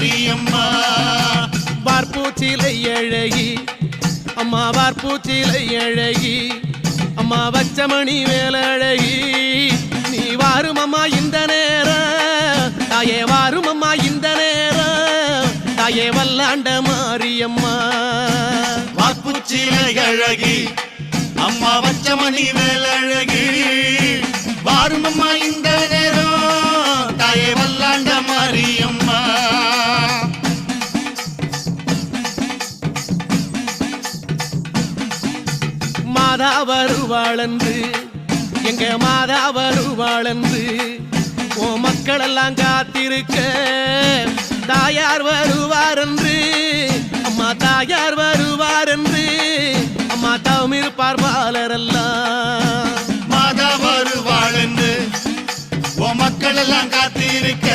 மாரியம்மா வார்பூச்சிலை அழகி அம்மா வார்பூச்சிலை அழகி அம்மா வச்சமணி வேலழகி நீ வாரும் அம்மா இந்த நேரம் தாயே வாரும் அம்மா இந்த நேரம் தாயே வல்லாண்ட மாரியம்மா வார்பூச்சிலை அழகி அம்மா வச்சமணி வேலழகி வாரும் அம்மா இந்த நேரம் தாயே வல்லாண்ட மாரியம்மா மாதா வருவாளன்று எங்க மாதா வருவாளன்று ஓ மக்கள் எல்லாம் காத்திருக்க தாயார் வருவாரென்று அம்மா தாயார் வருவாரென்று அம்மா தவமிருப்பார் பாலரெல்லாம் மாதா வருவாள் என்று ஓ மக்கள் எல்லாம் காத்திருக்க